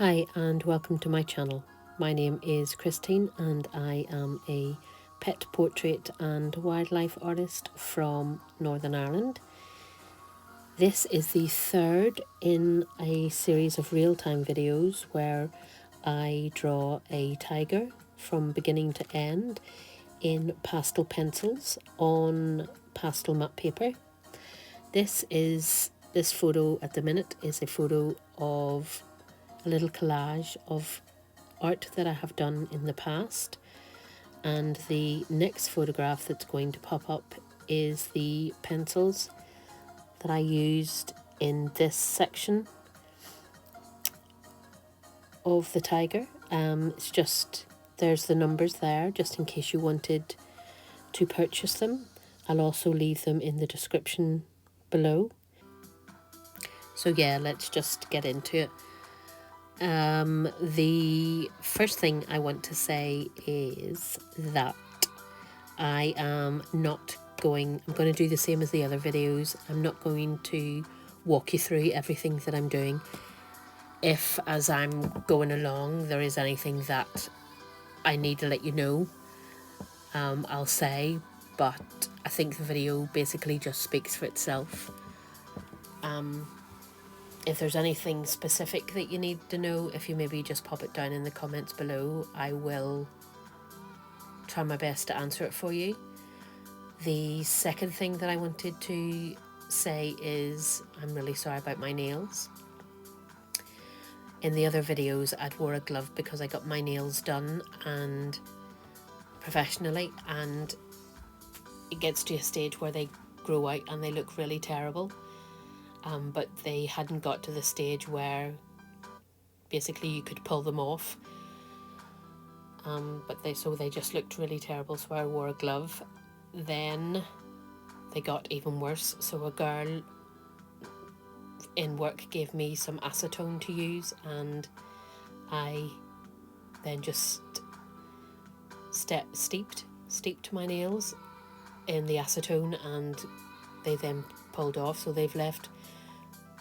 Hi and welcome to my channel. My name is Christine and I am a pet portrait and wildlife artist from Northern Ireland. This is the third in a series of real-time videos where I draw a tiger from beginning to end in pastel pencils on pastel matte paper. This photo at the minute is a photo of a little collage of art that I have done in the past, and the next photograph that's going to pop up is the pencils that I used in this section of the tiger. It's just, there's the numbers there just in case you wanted to purchase them. I'll also leave them in the description below. So yeah, let's just get into it. The first thing I want to say is that I'm going to do the same as the other videos. I'm not going to walk you through everything that I'm doing. If as I'm going along there is anything that I need to let you know, I'll say, but I think the video basically just speaks for itself. If there's anything specific that you need to know, if you maybe just pop it down in the comments below, I will try my best to answer it for you. The second thing that I wanted to say is I'm really sorry about my nails. In the other videos I'd wore a glove because I got my nails done and professionally, and it gets to a stage where they grow out and they look really terrible. But they hadn't got to the stage where basically you could pull them off. But they just looked really terrible, so I wore a glove. Then they got even worse, so a girl in work gave me some acetone to use, and I then just steeped my nails in the acetone, and they then pulled off, so they've left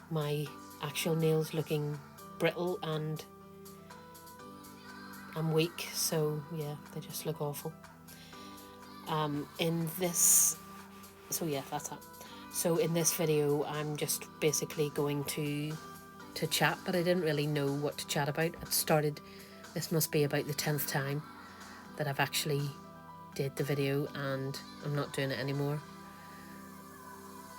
my actual nails looking brittle and I'm weak, so yeah, they just look awful. So yeah, that's that. So in this video I'm just basically going to chat, but I didn't really know what to chat about. This must be about the 10th time that I've actually did the video, and I'm not doing it anymore.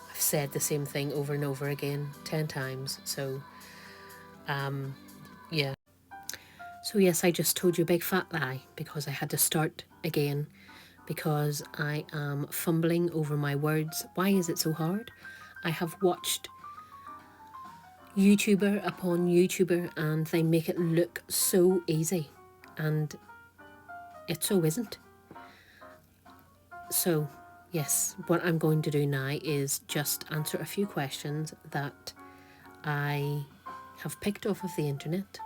I've said the same thing over and over again 10 times, so yeah. So yes, I just told you a big fat lie because I had to start again because I am fumbling over my words. Why is it so hard? I have watched YouTuber upon YouTuber and they make it look so easy, and it so isn't. So yes, what I'm going to do now is just answer a few questions that I have picked off of the internet,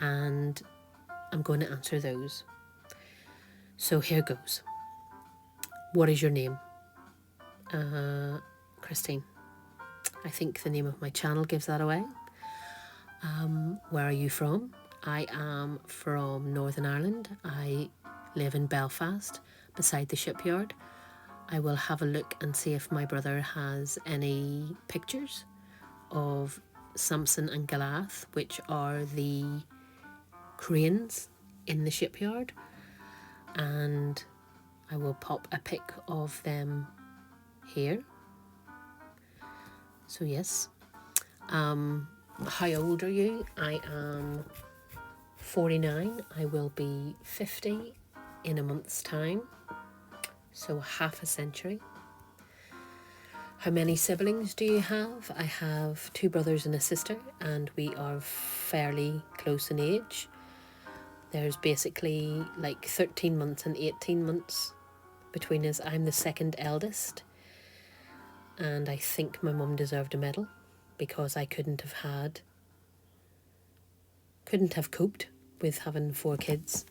and I'm going to answer those. So here goes. What is your name? Christine. I think the name of my channel gives that away. Where are you from? I am from Northern Ireland. I live in Belfast, beside the shipyard. I will have a look and see if my brother has any pictures of Samson and Goliath, which are the cranes in the shipyard, and I will pop a pic of them here. So yes. How old are you? I am 49. I will be 50 in a month's time, so half a century. How many siblings do you have? I have 2 brothers and a sister, and we are fairly close in age. There's basically like 13 months and 18 months between us. I'm the second eldest, and I think my mum deserved a medal because I couldn't have coped with having 4 kids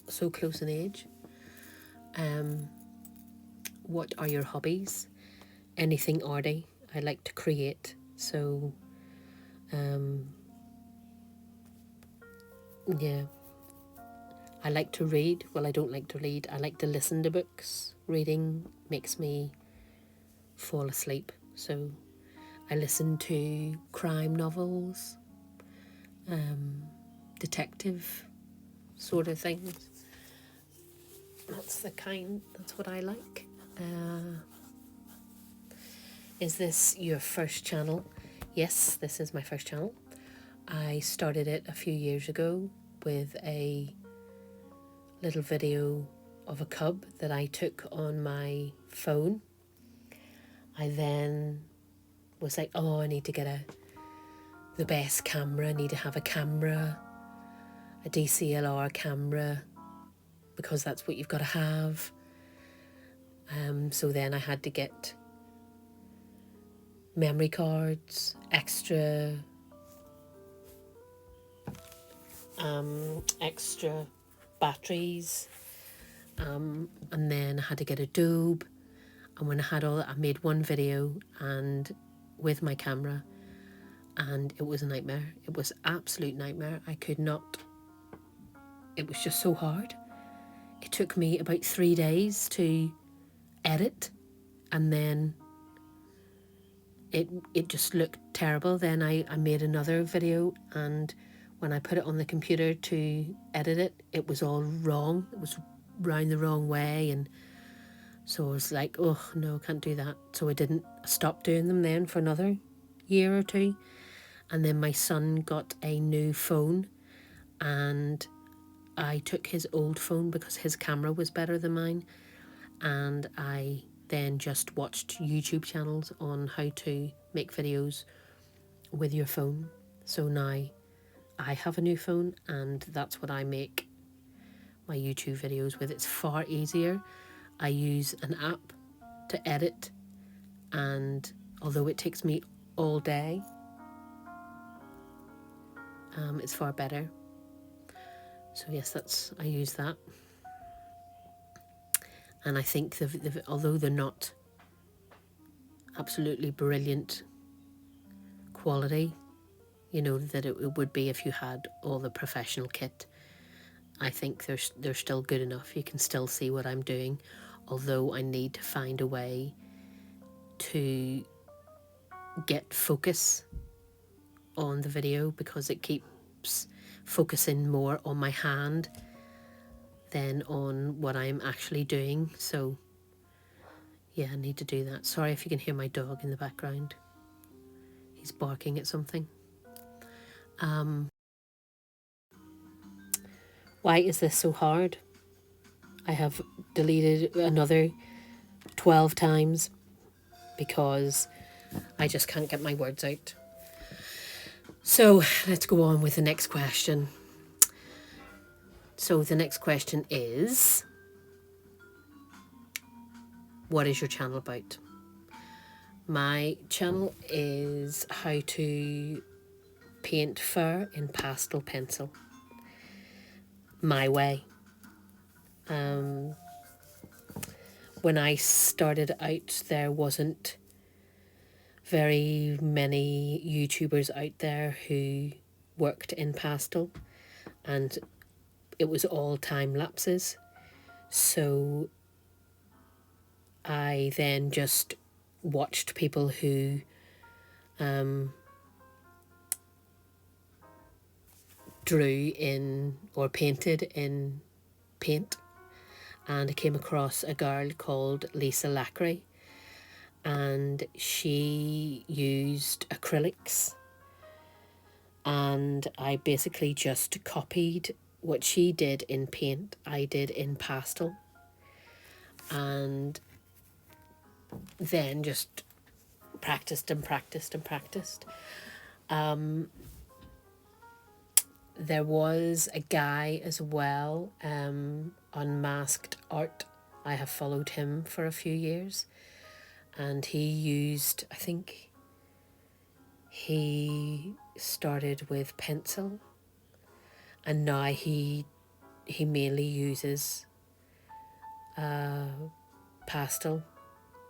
so close in age. What are your hobbies? Anything arty. I like to create, so Yeah. I like to read. Well, I don't like to read. I like to listen to books. Reading makes me fall asleep. So I listen to crime novels, detective sort of things. That's what I like. Is this your first channel? Yes, this is my first channel. I started it a few years ago with a little video of a cub that I took on my phone. I then was like, oh, I need to get the best camera. I need to have a camera, a DSLR camera, because that's what you've got to have. So then I had to get memory cards, extra batteries, and then I had to get Adobe. And when I had all that, I made one video and with my camera, and it was a nightmare. It was absolute nightmare. I could not. It was just so hard. It took me about 3 days to edit, and then it just looked terrible. Then I made another video, and when I put it on the computer to edit it, it was all wrong. It was round the wrong way, and so I was like, oh no, I can't do that. So I didn't stop doing them then for another year or two. And then my son got a new phone, and I took his old phone because his camera was better than mine, and I then just watched YouTube channels on how to make videos with your phone. So now I have a new phone, and that's what I make my YouTube videos with. It's far easier. I use an app to edit, and although it takes me all day, it's far better. So yes, I use that. And I think although they're not absolutely brilliant quality, you know, that it would be if you had all the professional kit, I think they're still good enough. You can still see what I'm doing, although I need to find a way to get focus on the video, because it keeps focusing more on my hand than on what I'm actually doing. So yeah, I need to do that. Sorry if you can hear my dog in the background. He's barking at something. Why is this so hard? I have deleted another 12 times because I just can't get my words out. So let's go on with the next question. So the next question is, what is your channel about? My channel is how to paint fur in pastel pencil. My way. When I started out, there wasn't very many YouTubers out there who worked in pastel, and it was all time lapses. So I then just watched people who drew in or painted in paint, and I came across a girl called Lachri, and she used acrylics, and I basically just copied what she did in paint, I did in pastel, and then just practiced and practiced and practiced. There was a guy as well, Unmasked Art. I have followed him for a few years, and he used, I think he started with pencil, and now he mainly uses pastel,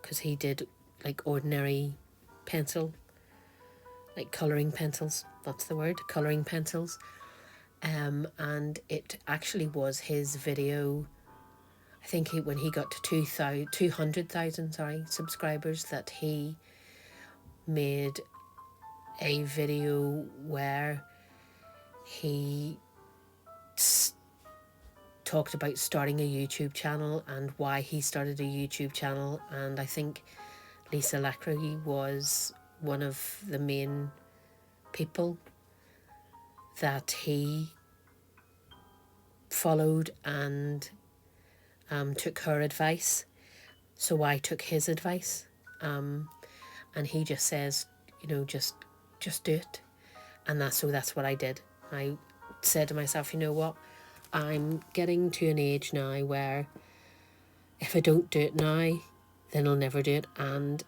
because he did like ordinary pencil, like colouring pencils, that's the word, colouring pencils. and it actually was his video. I think when he got to 200,000 subscribers, that he made a video where he talked about starting a YouTube channel and why he started a YouTube channel. And I think lachri was one of the main people that he followed, and took her advice. So I took his advice, and he just says, just do it. And that's what I did. I said to myself, you know what, I'm getting to an age now where if I don't do it now, then I'll never do it. And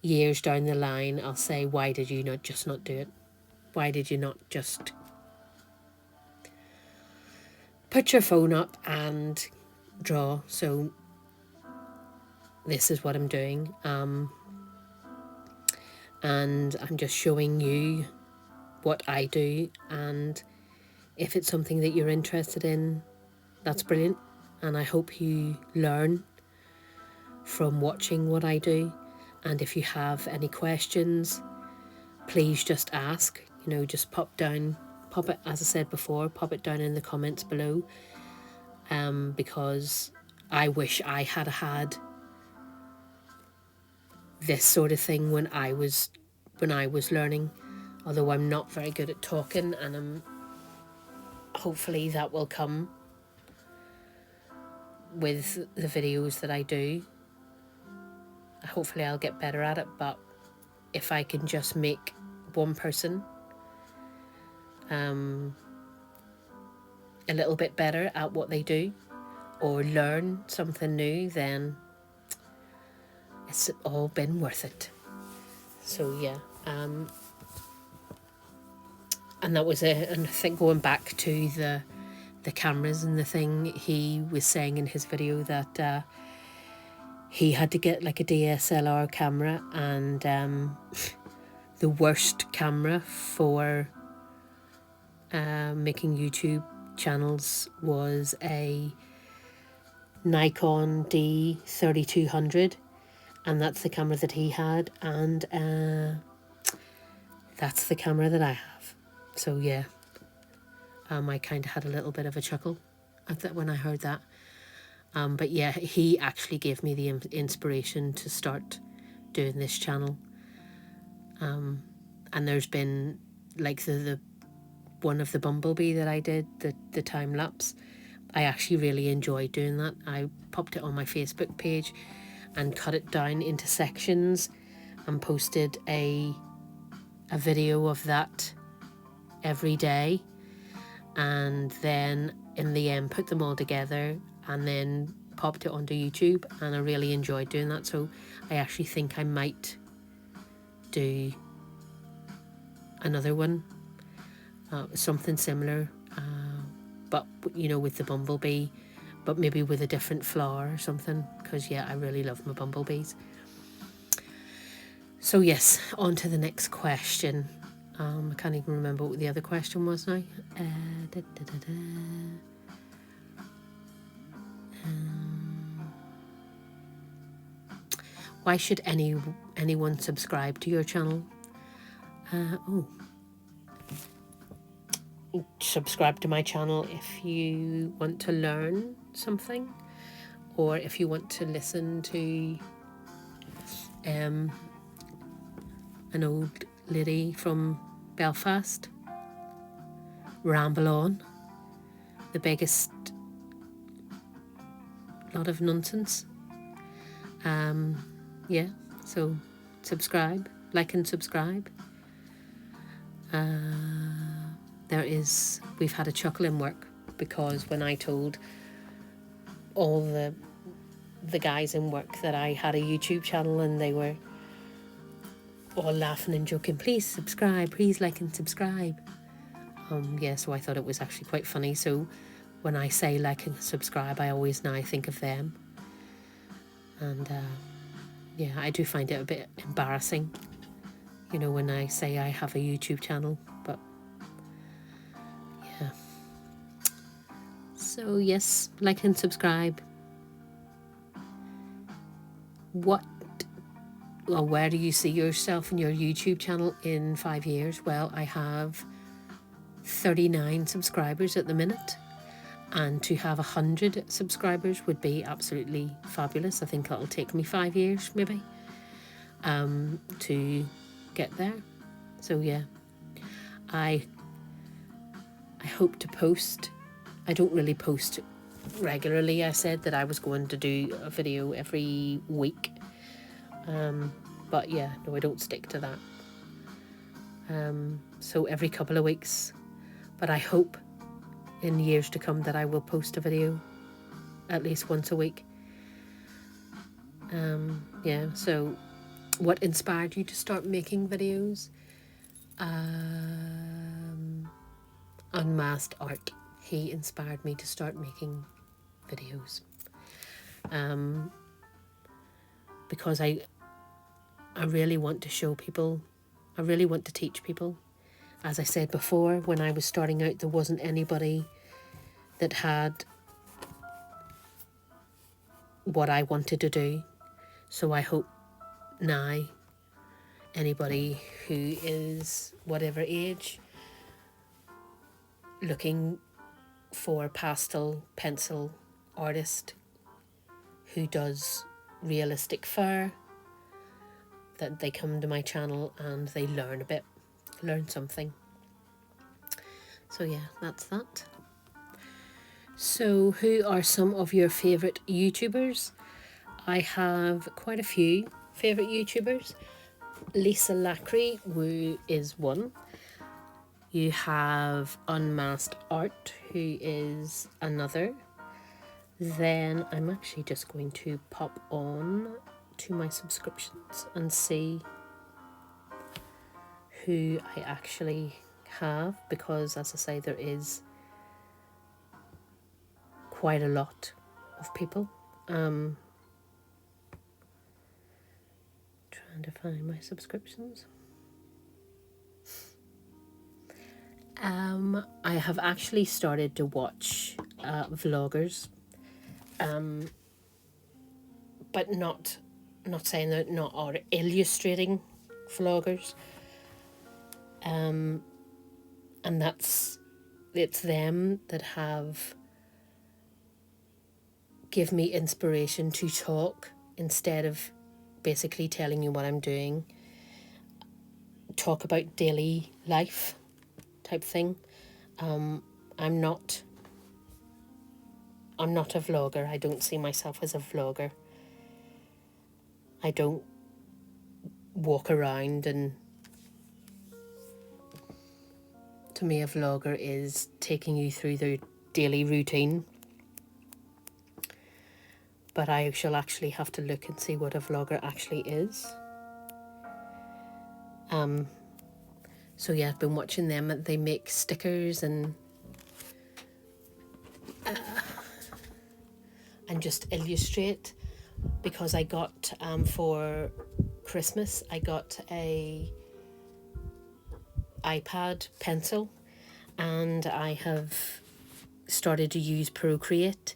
years down the line, I'll say, why did you not do it? Why did you not just put your phone up and draw? So this is what I'm doing. And I'm just showing you what I do, and if it's something that you're interested in, that's brilliant, and I hope you learn from watching what I do. And if you have any questions, please just ask, just pop it, as I said before, pop it down in the comments below, because I wish I had this sort of thing when I was learning, although I'm not very good at talking, and hopefully that will come with the videos that I do. Hopefully I'll get better at it, but if I can just make one person a little bit better at what they do, or learn something new, then it's all been worth it. So yeah, and that was it. And I think going back to the cameras and the thing, he was saying in his video that he had to get like a DSLR camera, and the worst camera for making YouTube channels was a Nikon D3200, and that's the camera that he had, and that's the camera that I have. So yeah, I kind of had a little bit of a chuckle at that when I heard that. But yeah, he actually gave me the inspiration to start doing this channel. And there's been like the one of the bumblebee that I did, the time lapse. I actually really enjoyed doing that. I popped it on my Facebook page and cut it down into sections and posted a video of that every day, and then in the end put them all together and then popped it onto YouTube, and I really enjoyed doing that. So I actually think I might do another one, something similar, but with the bumblebee, but maybe with a different flower or something, because yeah, I really love my bumblebees. So yes, on to the next question. I can't even remember what the other question was now. Why should anyone subscribe to your channel? Subscribe to my channel if you want to learn something, or if you want to listen to an old lady from Belfast ramble on the biggest lot of nonsense. Yeah, so subscribe, like and subscribe. We've had a chuckle in work, because when I told all the guys in work that I had a YouTube channel, and they were all laughing and joking, please subscribe, please like and subscribe. So I thought it was actually quite funny. So when I say like and subscribe, I always now think of them. And yeah, I do find it a bit embarrassing, when I say I have a YouTube channel, but So yes, like and subscribe. What or where do you see yourself in your YouTube channel in 5 years? Well, I have 39 subscribers at the minute, and to have 100 subscribers would be absolutely fabulous. I think it'll take me 5 years maybe to get there. So yeah, I hope to post. I don't really post regularly. I said that I was going to do a video every week, but yeah, no, I don't stick to that. So every couple of weeks, but I hope in years to come that I will post a video at least once a week. Yeah, so what inspired you to start making videos? Unmasked art. He inspired me to start making videos. Because I really want to show people, I really want to teach people. As I said before, when I was starting out, there wasn't anybody that had what I wanted to do. So I hope now anybody who is whatever age looking for a pastel pencil artist who does realistic fur, that they come to my channel and they learn a bit, learn something. So yeah, that's that. So who are some of your favourite YouTubers? I have quite a few favourite YouTubers. Lachri, who is one. You have Unmasked Art, who is another. Then I'm actually just going to pop on to my subscriptions and see who I actually have, because as I say, there is quite a lot of people. Trying to find my subscriptions. I have actually started to watch vloggers, but not saying that not are illustrating vloggers, and it's them that have give me inspiration to talk instead of basically telling you what I'm doing. Talk about daily life type thing. I'm not a vlogger. I don't see myself as a vlogger. I don't walk around, and to me a vlogger is taking you through their daily routine. But I shall actually have to look and see what a vlogger actually is. So yeah, I've been watching them. They make stickers and just illustrate, because I got for Christmas I got a iPad pencil, and I have started to use Procreate,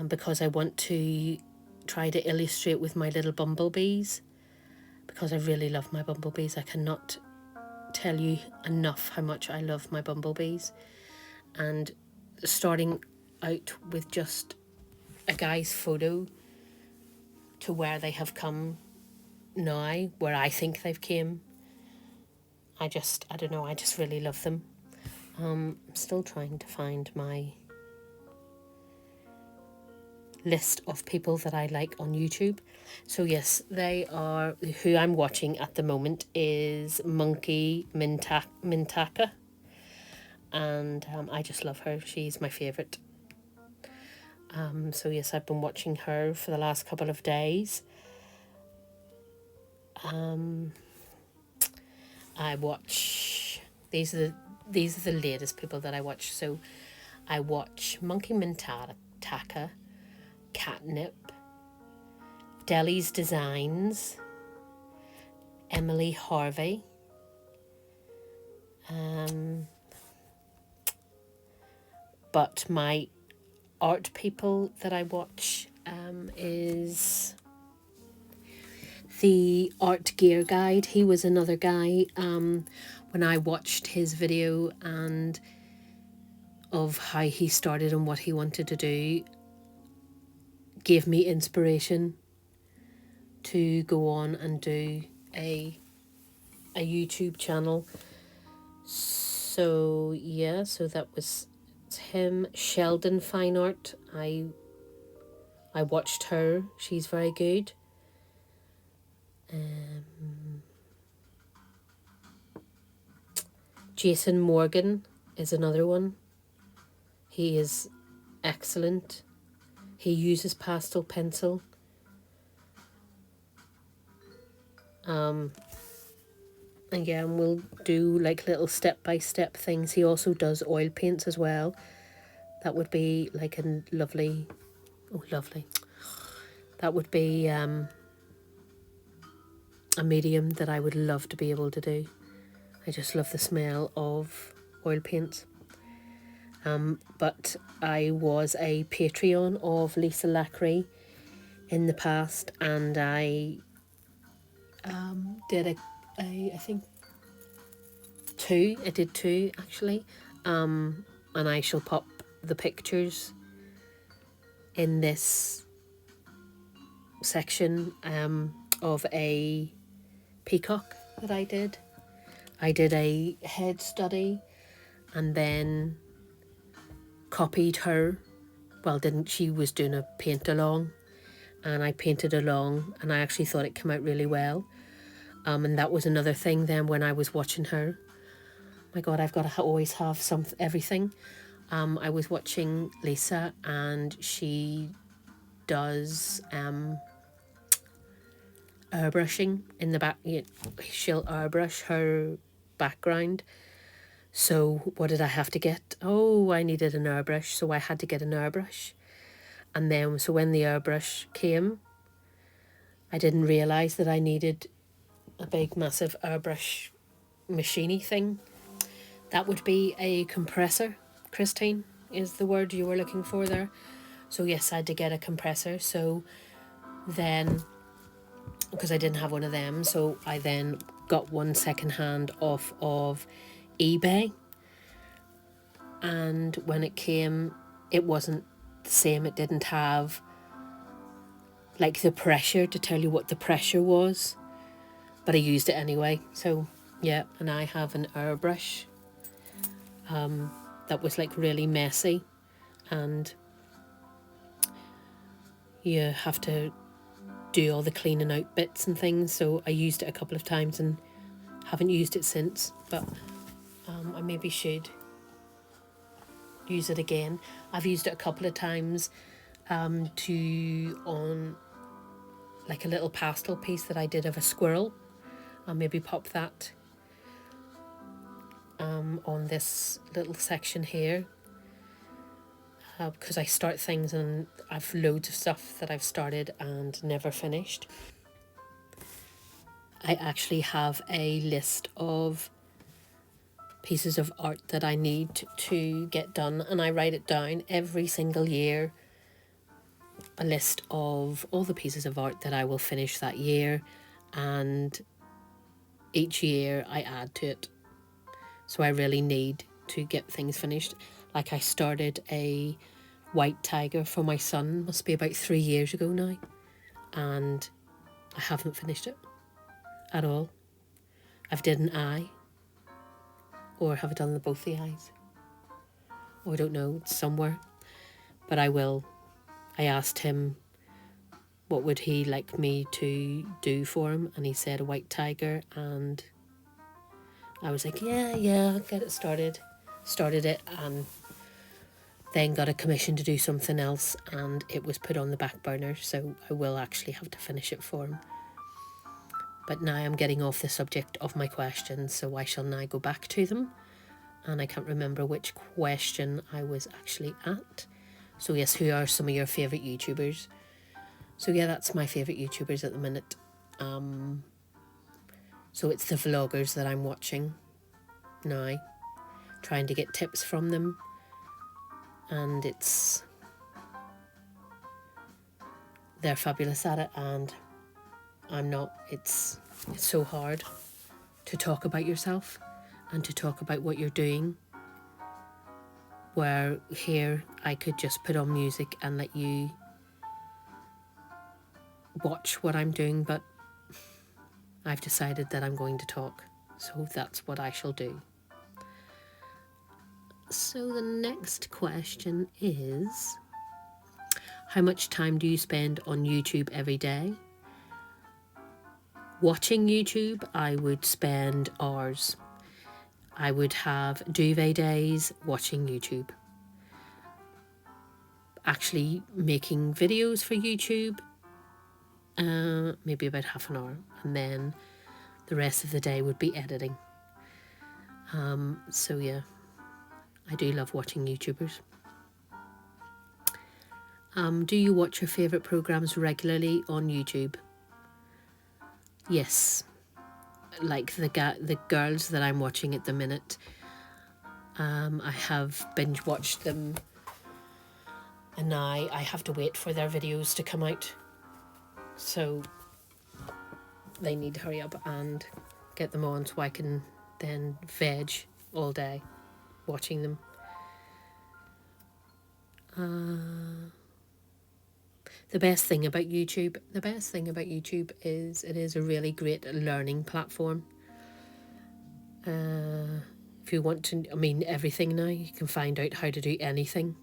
because I want to try to illustrate with my little bumblebees, because I really love my bumblebees. I cannot tell you enough how much I love my bumblebees. And starting out with just a guy's photo to where they have come now, where I think they've came, I don't know, I just really love them. I'm still trying to find my list of people that I like on YouTube. So yes, they are, who I'm watching at the moment is Mintaka, and I just love her. She's my favourite. So yes, I've been watching her for the last couple of days. I watch, these are the latest people that I watch. So I watch Mintaka, Catnip, Dellies Designs, Emily Harvey, but my art people that I watch is the Art Gear Guide. He was another guy when I watched his video and of how he started and what he wanted to do, gave me inspiration to go on and do a YouTube channel. So yeah, so that was him. Sheldon Fine Art, I watched her, she's very good. Jason Morgan is another one. He is excellent. He uses pastel pencil. Again, we'll do like little step-by-step things. He also does oil paints as well. That would be like a lovely, oh lovely, that would be a medium that I would love to be able to do. I just love the smell of oil paints. But I was a Patreon of Lisa Lachri in the past, and I did I think two. I did two actually, and I shall pop the pictures in this section of a peacock that I did. I did a head study and then copied her. Well, she was doing a paint along and I painted along, and I actually thought it came out really well. And that was another thing then when I was watching her. My God, I've got to always have everything. I was watching Lisa and she does airbrushing in the back. She'll airbrush her background. So what did I have to get? Oh, I needed an airbrush, so I had to get an airbrush. And then, so when the airbrush came, I didn't realise that I needed a big, massive airbrush machiney thing. That would be a compressor, Christine, is the word you were looking for there. So yes, I had to get a compressor. So then, because I didn't have one of them, so I then got one secondhand off of eBay. And when it came, it wasn't the same. It didn't have like the pressure to tell you what the pressure was, but I used it anyway. So yeah, and I have an airbrush that was like really messy, and you have to do all the cleaning out bits and things. So I used it a couple of times and haven't used it since, but I maybe should use it again. I've used it a couple of times on like a little pastel piece that I did of a squirrel. I'll maybe pop that on this little section here, because I start things and I've loads of stuff that I've started and never finished. I actually have a list of pieces of art that I need to get done, and I write it down every single year, a list of all the pieces of art that I will finish that year, and each year I add to it. So I really need to get things finished. Like I started a white tiger for my son, must be about 3 years ago now, and I haven't finished it at all. I've did an eye, or have I done both the eyes? Oh, I don't know, it's somewhere, but I will. I asked him what would he like me to do for him, and he said a white tiger, and I was like, yeah, I'll get it started. Started it, and then got a commission to do something else, and it was put on the back burner, so I will actually have to finish it for him. But now I'm getting off the subject of my questions, so I shall now go back to them, and I can't remember which question I was actually at. So yes, who are some of your favourite YouTubers? So yeah, that's my favourite YouTubers at the minute. So it's the vloggers that I'm watching now, trying to get tips from them, and it's they're fabulous at it, and I'm not. It's so hard to talk about yourself and to talk about what you're doing, where here I could just put on music and let you watch what I'm doing, but I've decided that I'm going to talk, so that's what I shall do. So the next question is, how much time do you spend on YouTube every day? Watching YouTube, I would spend hours. I would have duvet days watching YouTube. Actually making videos for YouTube, maybe about half an hour, and then the rest of the day would be editing. So yeah, I do love watching YouTubers. Do you watch your favourite programmes regularly on YouTube? Yes, like the girls that I'm watching at the minute. I have binge watched them, and now I have to wait for their videos to come out, so they need to hurry up and get them on so I can then veg all day watching them. The best thing about YouTube is it is a really great learning platform. If you want to, everything now, you can find out how to do anything.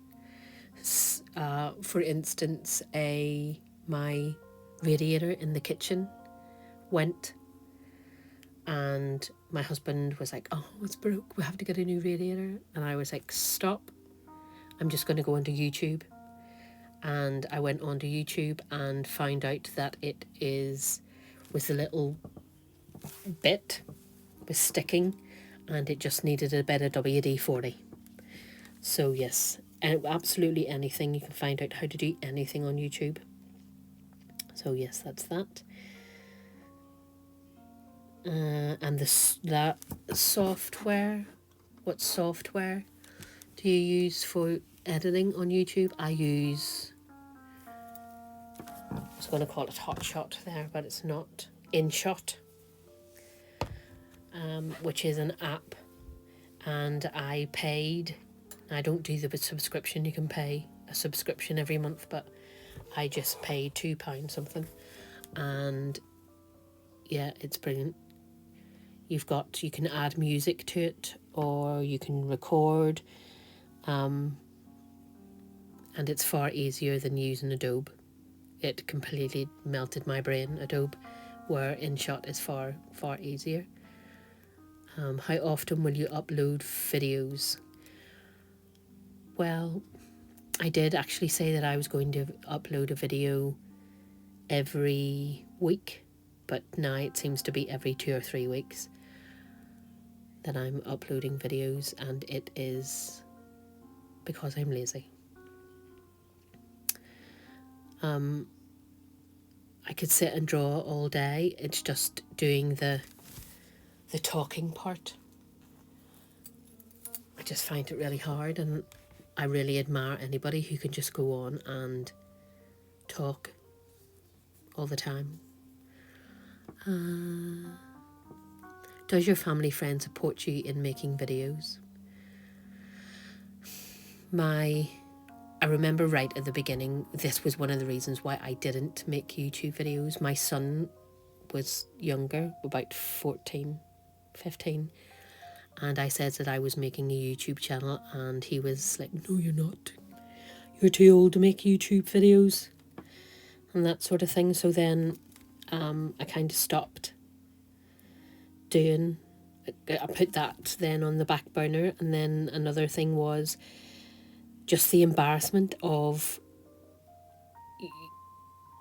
For instance, my radiator in the kitchen went, and my husband was like, "Oh, it's broke, we have to get a new radiator." And I was like, "Stop, I'm just going to go onto YouTube." And I went onto YouTube and found out that it was a little bit was sticking, and it just needed a bit of WD-40. So yes, absolutely anything. You can find out how to do anything on YouTube. So yes, that's that. And that software, what software do you use for editing on YouTube? I was going to call it Hotshot there, but it's not. InShot, which is an app, and I don't do the subscription. You can pay a subscription every month, but I just paid £2 something, and yeah, it's brilliant. You can add music to it, or you can record, and it's far easier than using Adobe. It completely melted my brain, Adobe, where InShot is far, far easier. How often will you upload videos? Well, I did actually say that I was going to upload a video every week, but now it seems to be every 2 or 3 weeks that I'm uploading videos, and it is because I'm lazy. I could sit and draw all day. It's just doing the talking part. I just find it really hard, and I really admire anybody who can just go on and talk all the time. Does your family friend support you in making videos? I remember right at the beginning, this was one of the reasons why I didn't make YouTube videos. My son was younger, about 14, 15, and I said that I was making a YouTube channel, and he was like, "No, you're not. You're too old to make YouTube videos," and that sort of thing. So then I kind of stopped doing. I put that then on the back burner, and then another thing was just the embarrassment of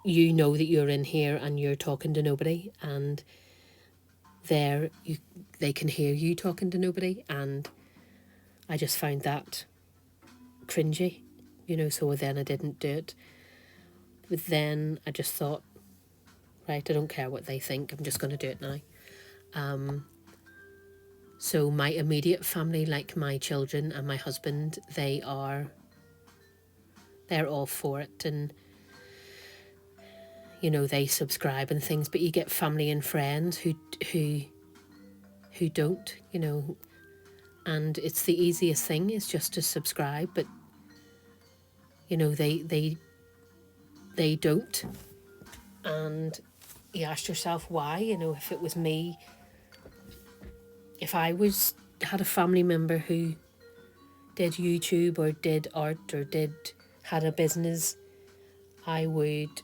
you know that you're in here and you're talking to nobody, and they can hear you talking to nobody, and I just found that cringy, so then I didn't do it. But then I just thought, right, I don't care what they think, I'm just going to do it now. So my immediate family, like my children and my husband, they're all for it, and you know, they subscribe and things, but you get family and friends who don't, you know, and it's the easiest thing is just to subscribe, but you know, they don't. And you ask yourself why. You know, if it was me, if I had a family member who did YouTube or did art or had a business, I would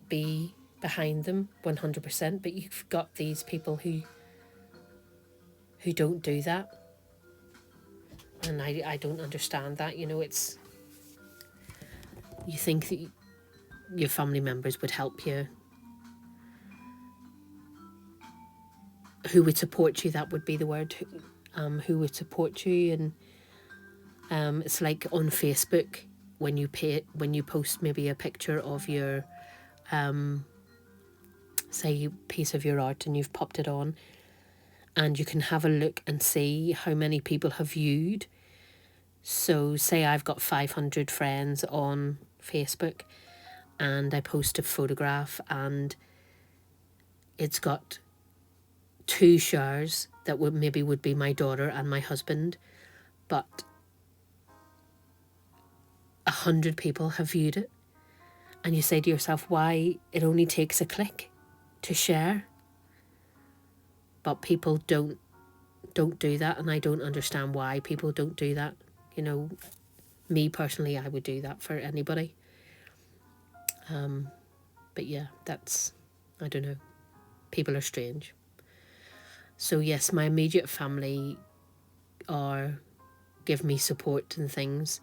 be behind them 100%. But you've got these people who don't do that, and I don't understand that. You know, it's, you think that your family members would help you, who would support you, that would be the word, who would support you. And it's like on Facebook, when you post maybe a picture of your say piece of your art and you've popped it on, and you can have a look and see how many people have viewed. So say I've got 500 friends on Facebook and I post a photograph and it's got 2 shares that would be my daughter and my husband, but 100 people have viewed it. And you say to yourself, why? It only takes a click to share. But people don't do that, and I don't understand why people don't do that. You know, me personally, I would do that for anybody. But yeah, that's, I don't know. People are strange. So yes, my immediate family give me support and things,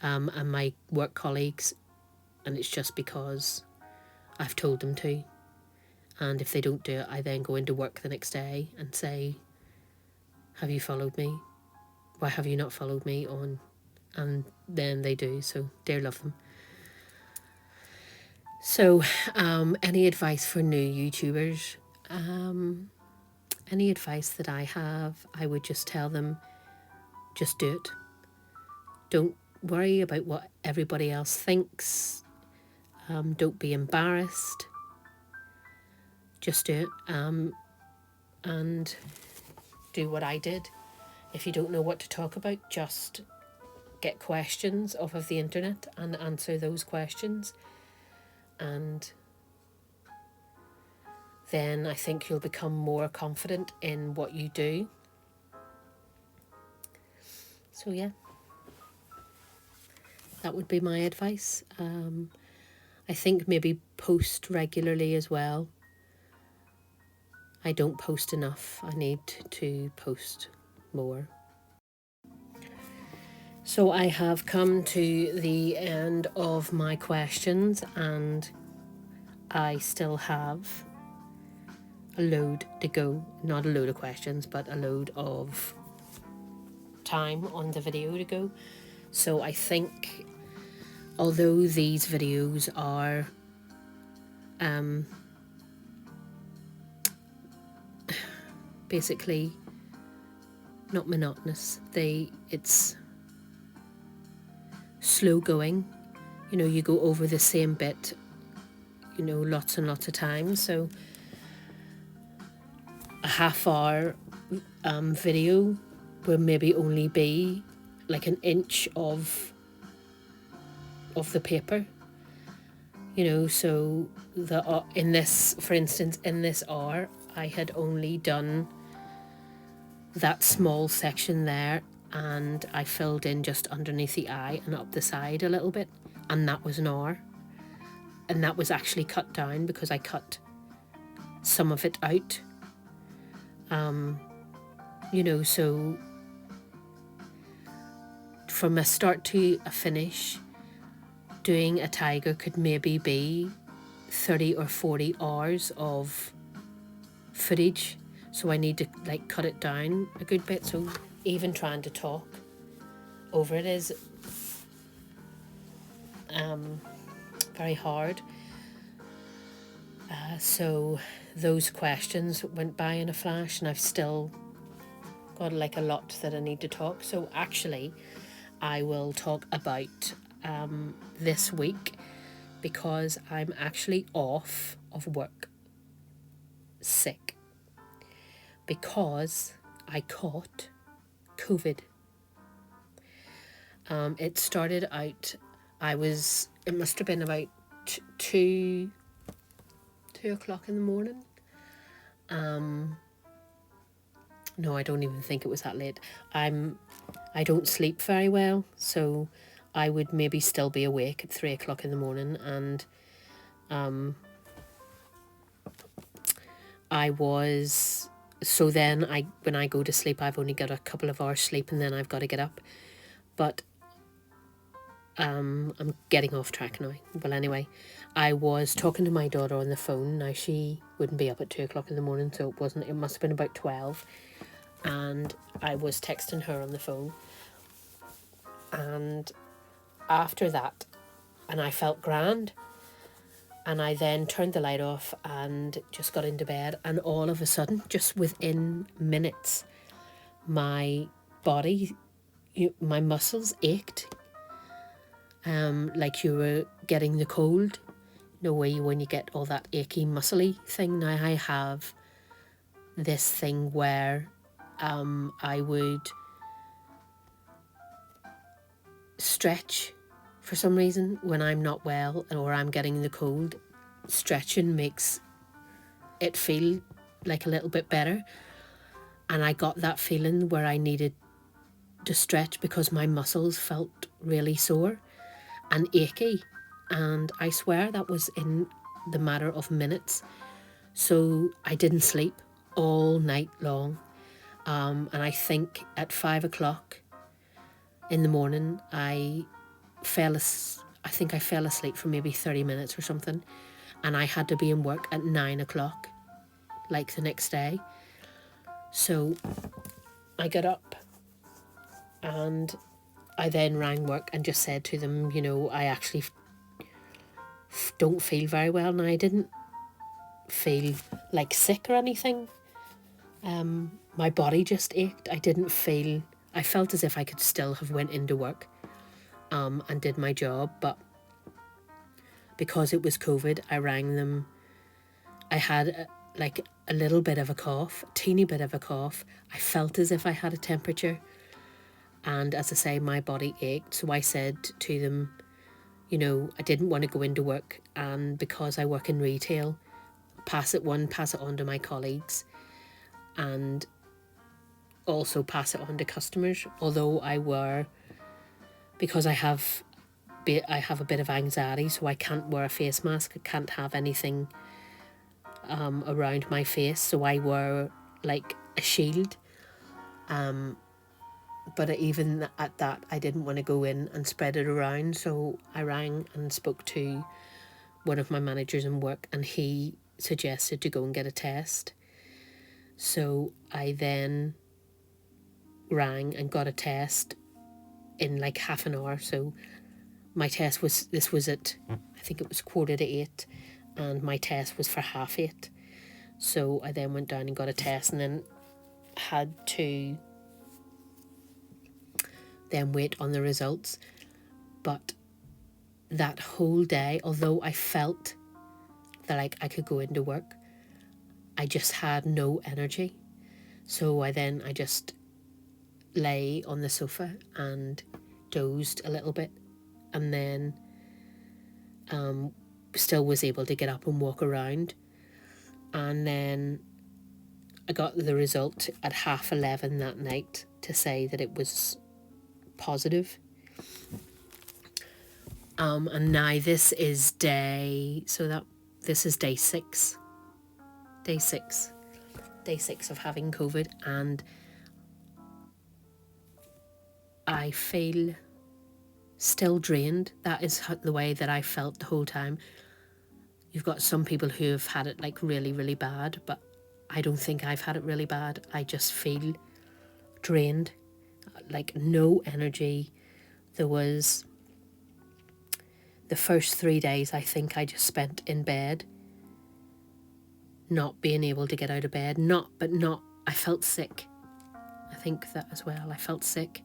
and my work colleagues, and it's just because I've told them to. And if they don't do it, I then go into work the next day and say, have you followed me? Why have you not followed me on? And then they do, so dear love them. So any advice for new YouTubers? Any advice that I have, I would just tell them, just do it. Don't worry about what everybody else thinks. Don't be embarrassed. Just do it, and do what I did. If you don't know what to talk about, just get questions off of the internet and answer those questions. And then I think you'll become more confident in what you do. So yeah, that would be my advice. I think maybe post regularly as well. I don't post enough. I need to post more. So I have come to the end of my questions, and I still have a load to go. Not a load of questions, but a load of time on the video to go. So I think, although these videos are basically not monotonous, it's slow going. You know, you go over the same bit, you know, lots and lots of times. So a half-hour video will maybe only be like an inch of the paper, you know. So in this, for instance, in this hour, I had only done that small section there, and I filled in just underneath the eye and up the side a little bit, and that was an hour. And that was actually cut down because I cut some of it out. You know, so from a start to a finish, doing a tiger could maybe be 30 or 40 hours of footage. So I need to like cut it down a good bit. So even trying to talk over it is very hard. So those questions went by in a flash, and I've still got like a lot that I need to talk. So actually I will talk about this week because I'm actually off of work sick because I caught COVID. It started out, it must have been about 2 o'clock in the morning. No, I don't even think it was that late. I don't sleep very well, so I would maybe still be awake at 3 o'clock in the morning, and when I go to sleep, I've only got a couple of hours sleep, and then I've got to get up. But I'm getting off track now. Well, anyway, I was talking to my daughter on the phone. Now, she wouldn't be up at 2 o'clock in the morning, so it must have been about 12. And I was texting her on the phone. And after that, and I felt grand. And I then turned the light off and just got into bed. And all of a sudden, just within minutes, my body, my muscles ached. Like you were getting the cold. No way when you get all that achy, muscly thing. Now I have this thing where I would stretch for some reason when I'm not well or I'm getting the cold. Stretching makes it feel like a little bit better. And I got that feeling where I needed to stretch because my muscles felt really sore and achy, and I swear that was in the matter of minutes. So I didn't sleep all night long, and I think at 5 o'clock in the morning I fell asleep for maybe 30 minutes or something, and I had to be in work at 9 o'clock like the next day. So I got up and I then rang work and just said to them, I actually don't feel very well. Now, I didn't feel like sick or anything. My body just ached. I felt as if I could still have went into work and did my job, but because it was COVID, I rang them. I had a little bit of a cough, a teeny bit of a cough. I felt as if I had a temperature. And as I say, my body ached. So I said to them, I didn't want to go into work. And because I work in retail, pass it on to my colleagues. And also pass it on to customers. Although because I have a bit of anxiety, so I can't wear a face mask. I can't have anything around my face. So I wear like a shield. But even at that, I didn't want to go in and spread it around. So I rang and spoke to one of my managers in work, and he suggested to go and get a test. So I then rang and got a test in like half an hour. So my test was at, I think it was 7:45, and my test was for 8:30. So I then went down and got a test, and then had to then wait on the results. But that whole day, although I felt that I could go into work, I just had no energy. So I just lay on the sofa and dozed a little bit, and then still was able to get up and walk around. And then I got the result at 11:30 that night to say that it was positive. And now this is day 6. Day 6 of having COVID, and I feel still drained. That is the way that I felt the whole time. You've got some people who have had it like really, really bad, but I don't think I've had it really bad. I just feel drained, like no energy. There was the first 3 days, I think I just spent in bed, not being able to get out of bed. I felt sick. I think that as well. I felt sick.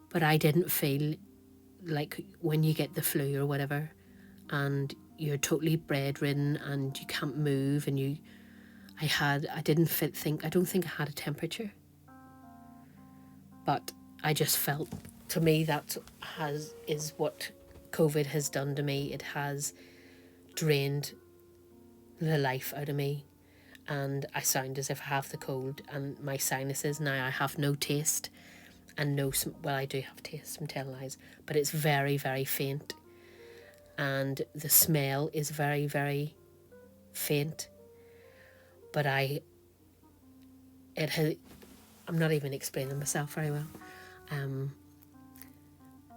But I didn't feel like when you get the flu or whatever, and you're totally bedridden and you can't move, and I don't think I had a temperature, but I just felt, to me, is what COVID has done to me. It has drained the life out of me, and I sound as if I have the cold, and my sinuses now, I have no taste and well, I do have taste, I'm telling lies, but it's very, very faint, and the smell is very, very faint. But I'm not even explaining myself very well.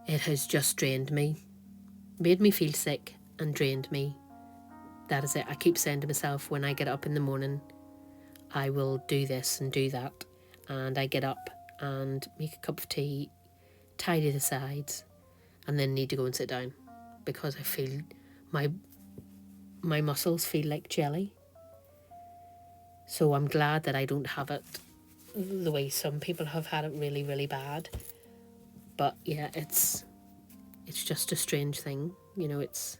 It has just drained me, made me feel sick and drained me. That is it. I keep saying to myself, when I get up in the morning, I will do this and do that. And I get up and make a cup of tea, tidy the sides, and then need to go and sit down, because I feel my muscles feel like jelly. So I'm glad that I don't have it the way some people have had it really, really bad. But yeah, it's just a strange thing. You know, it's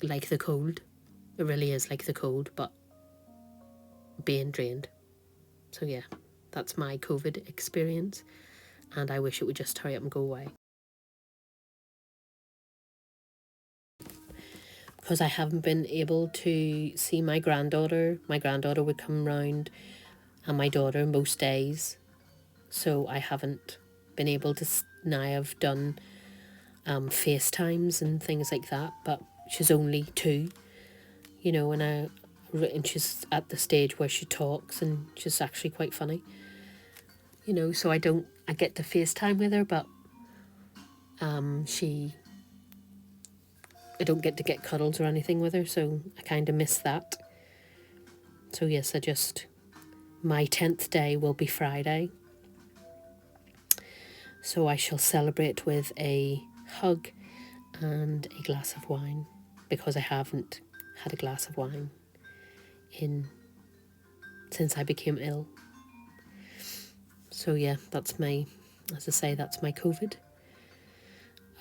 like the cold. It really is like the cold, but being drained. So yeah, that's my COVID experience, and I wish it would just hurry up and go away. Because I haven't been able to see my granddaughter. My granddaughter would come round, and my daughter most days. So I haven't been able to. Now I've done FaceTimes and things like that, but she's only 2, you know, and she's at the stage where she talks, and she's actually quite funny, you know. So I get to FaceTime with her, but I don't get to get cuddles or anything with her, so I kind of miss that. So yes, my 10th day will be Friday. So I shall celebrate with a hug and a glass of wine, because I haven't had a glass of wine since I became ill. So yeah, that's my COVID.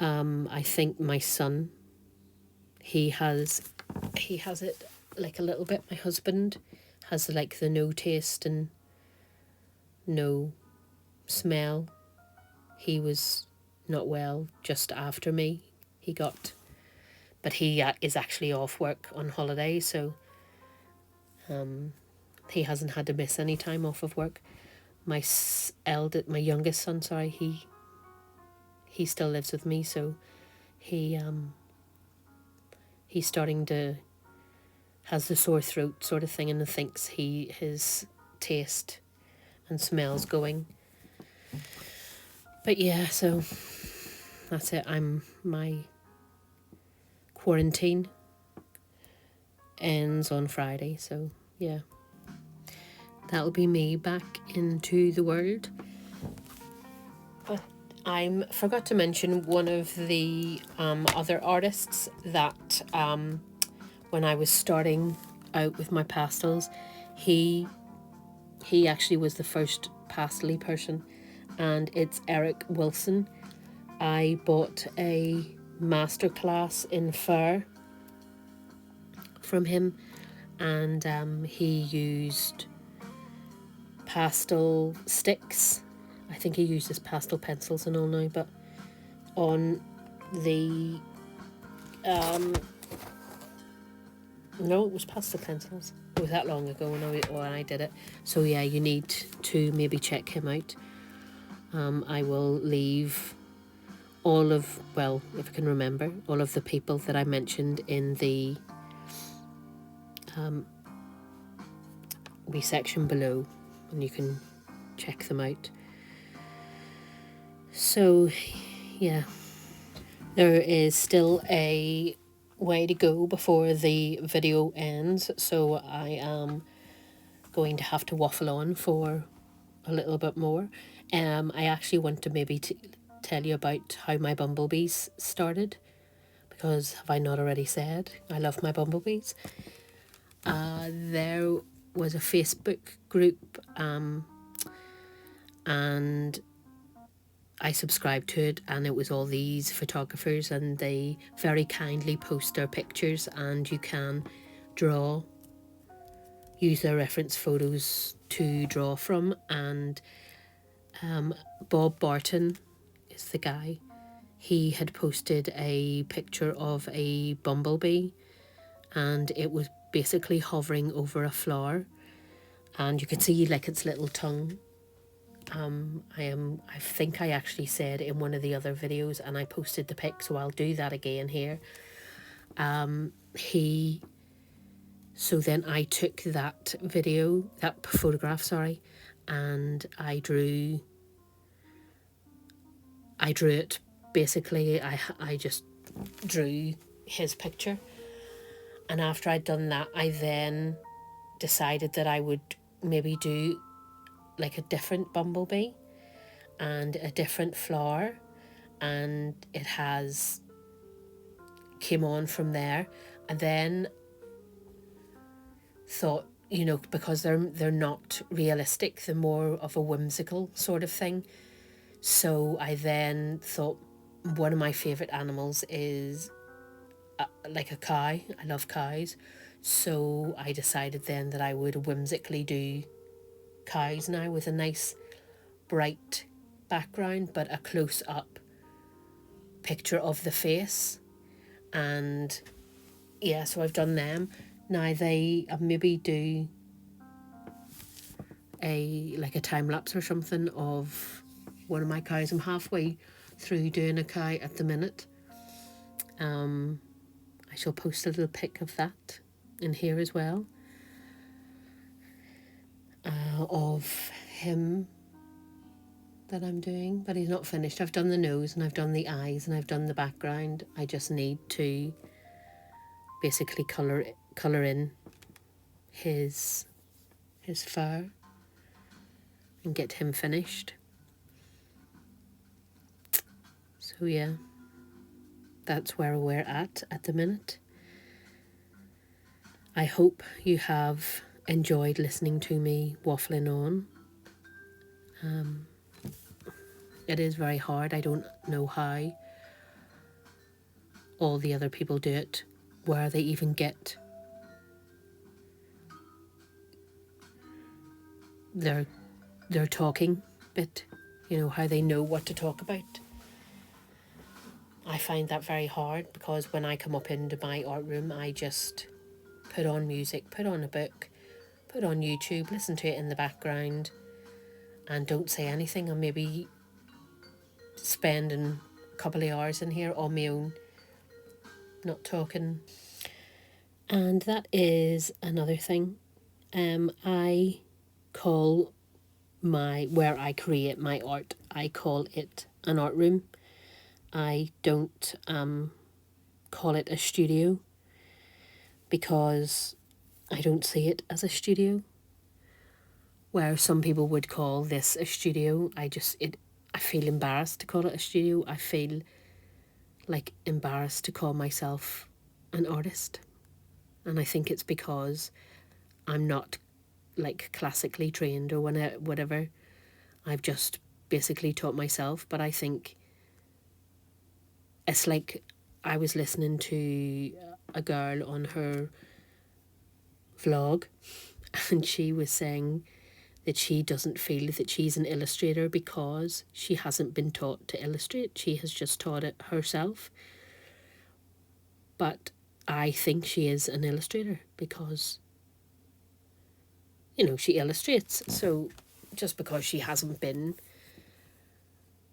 I think my son, he has it like a little bit. My husband has like the no taste and no smell. He was not well just after me. But he is actually off work on holiday, so he hasn't had to miss any time off of work. My youngest son, he still lives with me, so he's starting to has the sore throat sort of thing, and thinks his taste and smells going. But yeah, so that's it. My quarantine ends on Friday, so yeah, that'll be me back into the world. But I forgot to mention one of the other artists that when I was starting out with my pastels, he actually was the first pastel person, and it's Eric Wilson. I bought a masterclass in Fabre from him, and he used pastel sticks. I think he uses pastel pencils and all now, but on the no, it was pastel pencils. It was that long ago when I did it. So yeah, you need to maybe check him out. I will leave if I can remember, all of the people that I mentioned in the section below, and you can check them out. So yeah, there is still a way to go before the video ends, so I am going to have to waffle on for a little bit more. I actually want to maybe tell you about how my bumblebees started, because have I not already said I love my bumblebees? There was a Facebook group, and I subscribed to it, and it was all these photographers, and they very kindly post their pictures, and you can use their reference photos to draw from. And Bob Barton is the guy. He had posted a picture of a bumblebee, and it was basically hovering over a flower, and you could see like its little tongue. I think I actually said in one of the other videos, and I posted the pic, so I'll do that again here. So then I took that photograph, and I drew it. Basically, I just drew his picture, and after I'd done that, I then decided that I would maybe do like a different bumblebee and a different flower, and it has came on from there. And then thought, because they're not realistic, they're more of a whimsical sort of thing. So I then thought one of my favourite animals is like a cow. I love cows. So I decided then that I would whimsically do cows now, with a nice bright background, but a close-up picture of the face. And yeah, so I've done them. Now I maybe do a time lapse or something of one of my cows. I'm halfway through doing a cow at the minute. I shall post a little pic of that in here as well, of him that I'm doing, but he's not finished. I've done the nose, and I've done the eyes, and I've done the background. I just need to basically colour in his fur and get him finished. So yeah, that's where we're at the minute. I hope you have enjoyed listening to me waffling on. It is very hard. I don't know how all the other people do it, where they even get their talking bit, how they know what to talk about. I find that very hard, because when I come up into my art room, I just put on music, put on a book, put on YouTube, listen to it in the background, and don't say anything. I'm maybe spending a couple of hours in here on my own, not talking. And that is another thing. I call where I create my art, I call it an art room. I don't call it a studio, because I don't see it as a studio, where some people would call this a studio. I feel embarrassed to call it a studio. I feel like embarrassed to call myself an artist, and I think it's because I'm not like classically trained or whatever. I've just basically taught myself. But I think it's like, I was listening to a girl on her vlog, and she was saying that she doesn't feel that she's an illustrator because she hasn't been taught to illustrate. She has just taught it herself. But I think she is an illustrator because, she illustrates. So just because she hasn't been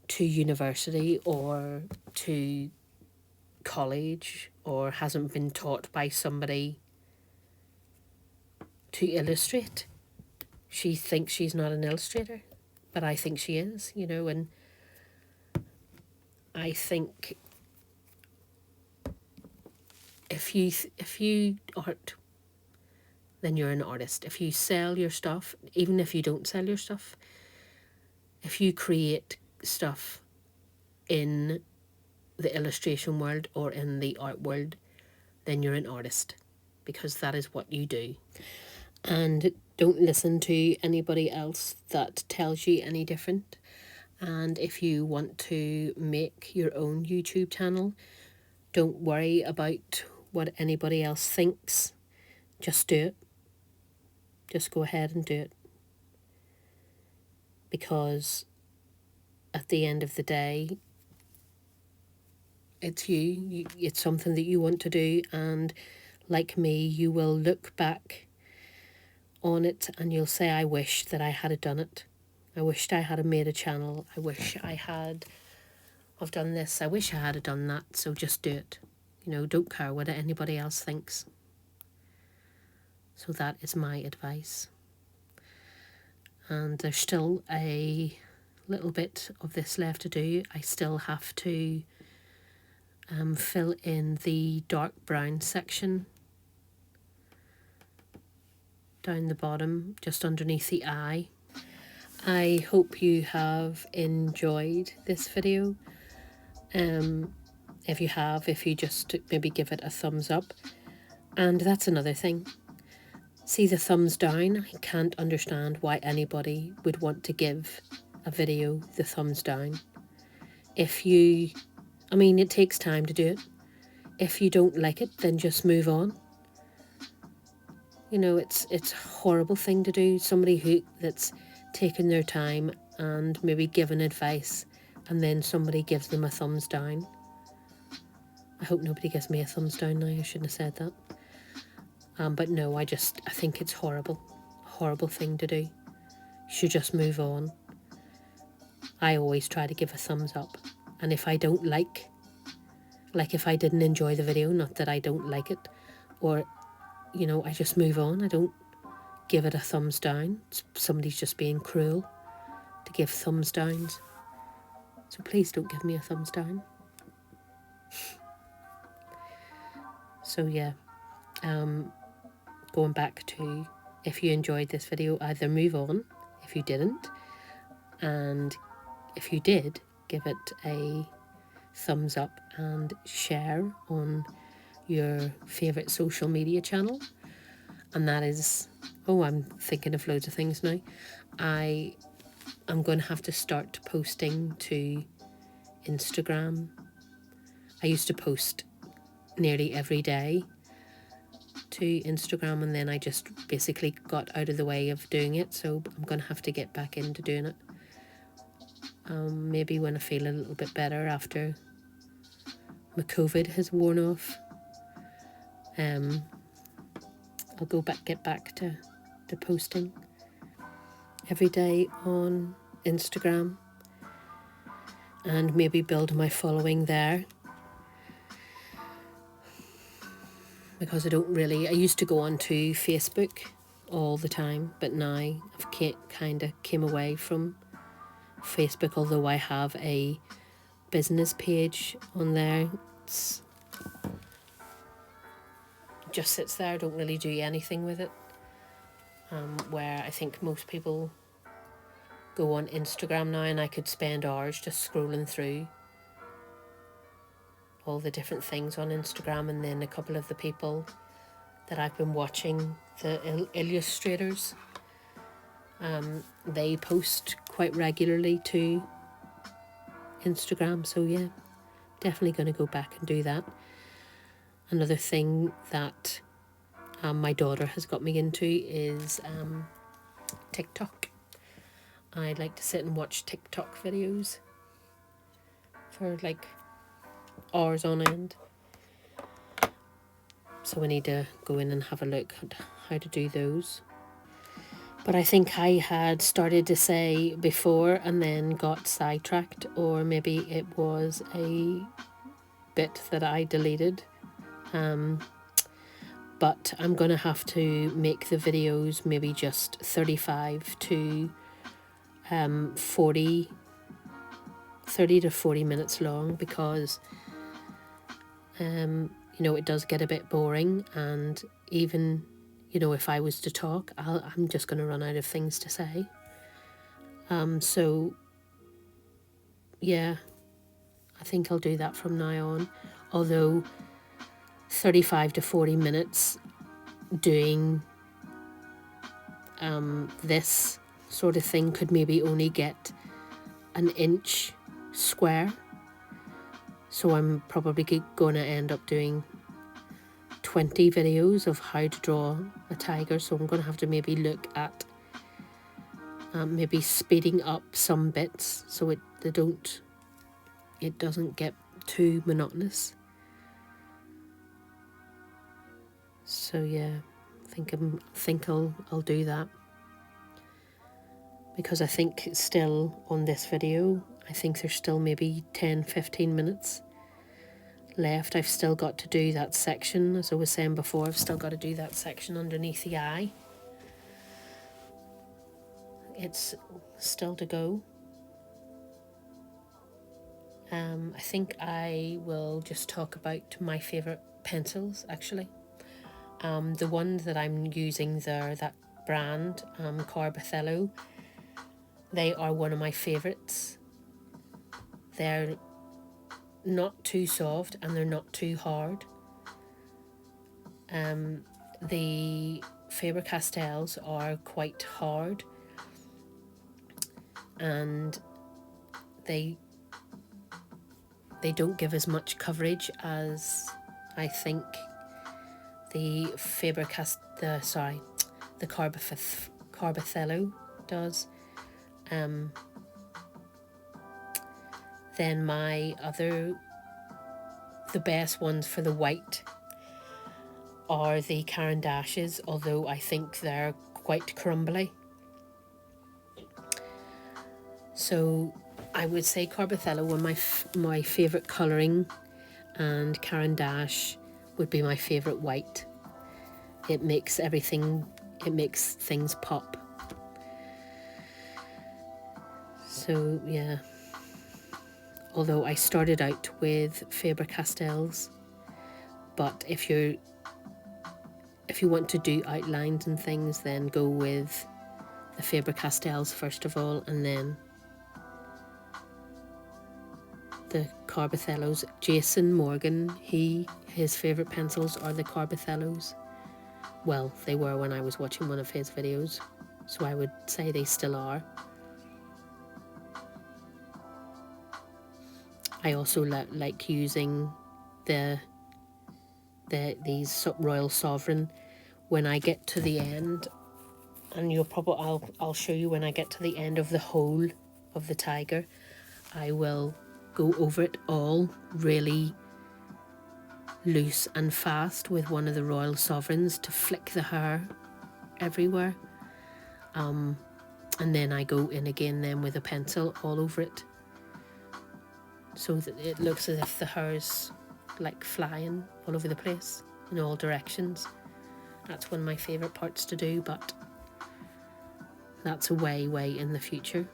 to university or to college, or hasn't been taught by somebody to illustrate, she thinks she's not an illustrator. But I think she is, and I think if you art, then you're an artist. If you sell your stuff, even if you don't sell your stuff, if you create stuff in the illustration world or in the art world, then you're an artist, because that is what you do. And don't listen to anybody else that tells you any different. And if you want to make your own YouTube channel, don't worry about what anybody else thinks. Just do it. Just go ahead and do it. Because at the end of the day, it's you. It's something that you want to do, and like me, you will look back on it and you'll say, I wish that I had done it. I wished I had made a channel. I wish I had have done this. I wish I had done that. So just do it. Don't care what anybody else thinks. So that is my advice. And there's still a little bit of this left to do. I still have to fill in the dark brown section down the bottom, just underneath the eye. I hope you have enjoyed this video. If you have, if you just maybe give it a thumbs up. And that's another thing. See the thumbs down? I can't understand why anybody would want to give a video the thumbs down. It takes time to do it. If you don't like it, then just move on. It's a horrible thing to do. Somebody that's taken their time and maybe given advice, and then somebody gives them a thumbs down. I hope nobody gives me a thumbs down now. I shouldn't have said that. But no, I think it's horrible thing to do. You should just move on. I always try to give a thumbs up. And if I don't like if I didn't enjoy the video, not that I don't like it, or, I just move on. I don't give it a thumbs down. Somebody's just being cruel to give thumbs downs. So please don't give me a thumbs down. So yeah, going back to, if you enjoyed this video, either move on if you didn't, and if you did, give it a thumbs up and share on your favourite social media channel. And that is, I'm thinking of loads of things now. I'm going to have to start posting to Instagram. I used to post nearly every day to Instagram, and then I just basically got out of the way of doing it, so I'm going to have to get back into doing it. Maybe when I feel a little bit better after my COVID has worn off, I'll get back to posting every day on Instagram and maybe build my following there. Because I used to go on to Facebook all the time, but now I've kind of came away from Facebook, although I have a business page on there. It just sits there, I don't really do anything with it. Where I think most people go on Instagram now, and I could spend hours just scrolling through all the different things on Instagram. And then a couple of the people that I've been watching, the illustrators, they post quite regularly to Instagram. So yeah, definitely going to go back and do that. Another thing that my daughter has got me into is TikTok. I like to sit and watch TikTok videos for like hours on end. So I need to go in and have a look at how to do those. But I think I had started to say before and then got sidetracked, or maybe it was a bit that I deleted. But I'm going to have to make the videos maybe just 35 to 30 to 40 minutes long, because it does get a bit boring, and even if I was to talk, I'm just going to run out of things to say. So yeah, I think I'll do that from now on. Although 35 to 40 minutes doing this sort of thing could maybe only get an inch square. So I'm probably going to end up doing 20 videos of how to draw a tiger. So I'm going to have to maybe look at maybe speeding up some bits so it doesn't get too monotonous. So yeah, I think I'll do that, because I think still on this video, I think there's still maybe 10-15 minutes left. I've still got to do that section, as I was saying before. I've still got to do that section underneath the eye. It's still to go. I think I will just talk about my favourite pencils, actually. The one that I'm using there, that brand, Carbothello, they are one of my favourites. They're not too soft and they're not too hard. The Fabre Castels are quite hard, and they don't give as much coverage as I think the the Carbothello does. Then the best ones for the white are the Caran d'Aches, although I think they're quite crumbly. So I would say Carbothello were my favourite colouring, and Caran d'Ache would be my favourite white. It makes things pop. So yeah, although I started out with Fabre Castels, but if you want to do outlines and things, then go with the Fabre Castels first of all, and then the Carbothellos. Jason Morgan, his favourite pencils are the Carbothellos. Well, they were when I was watching one of his videos, so I would say they still are. I also like using these Royal Sovereign when I get to the end, and I'll show you when I get to the end of the whole of the tiger. I will go over it all really loose and fast with one of the Royal Sovereigns to flick the hair everywhere, and then I go in again then with a pencil all over it, so that it looks as if the hair's like flying all over the place in all directions. That's one of my favourite parts to do, but that's a way in the future.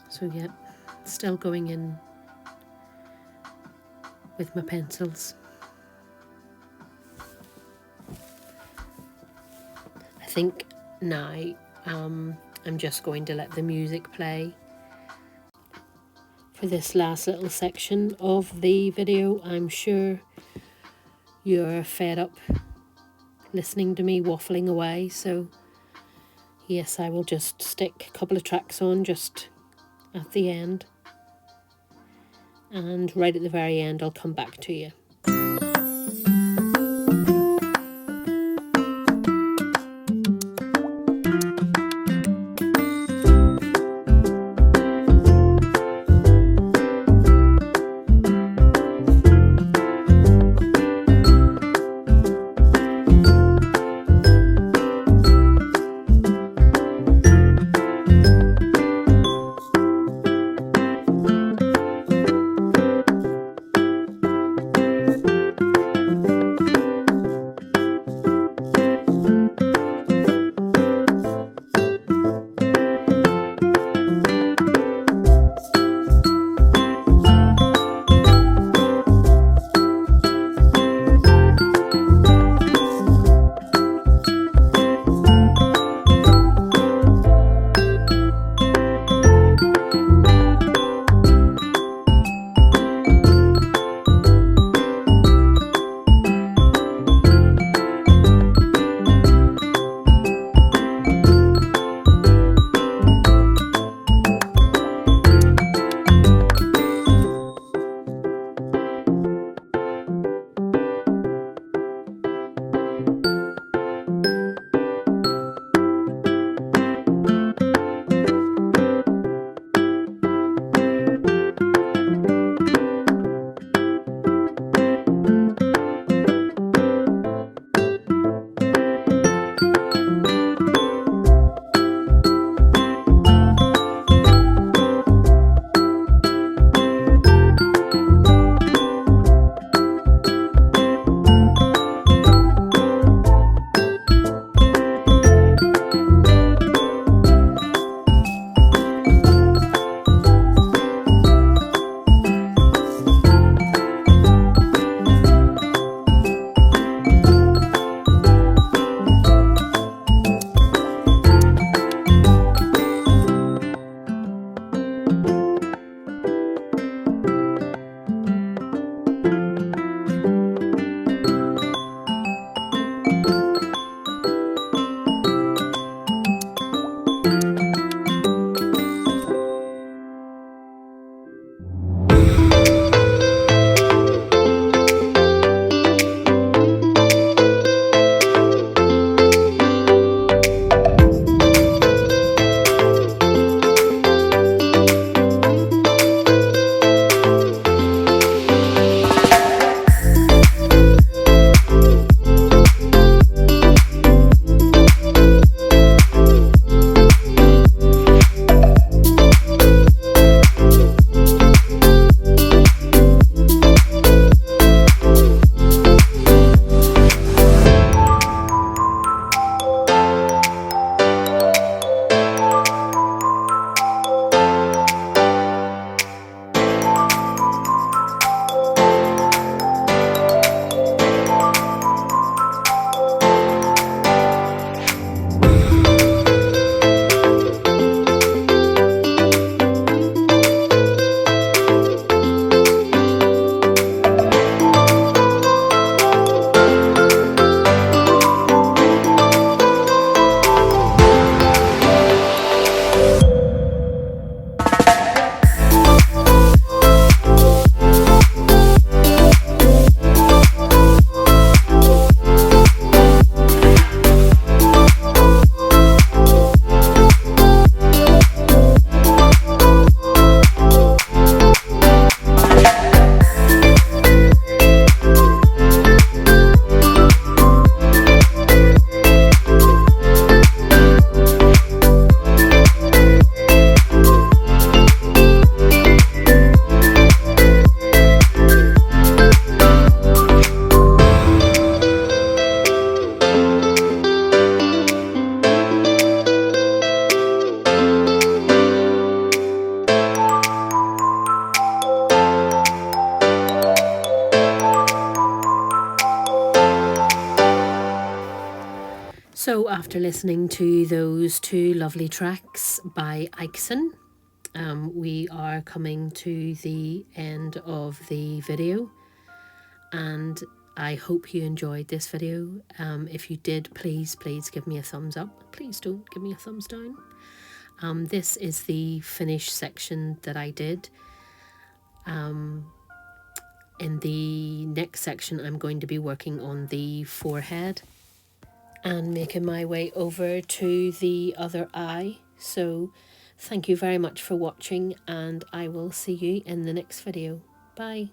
So yeah, still going in with my pencils. I think now I'm just going to let the music play for this last little section of the video. I'm sure you're fed up listening to me waffling away, so yes, I will just stick a couple of tracks on just at the end, and right at the very end I'll come back to you. after listening to those two lovely tracks by IKson, we are coming to the end of the video, and I hope you enjoyed this video. If you did, please give me a thumbs up. Please don't give me a thumbs down. This is the finish section that I did. In the next section, I'm going to be working on the forehead and making my way over to the other eye. So thank you very much for watching, and I will see you in the next video. Bye.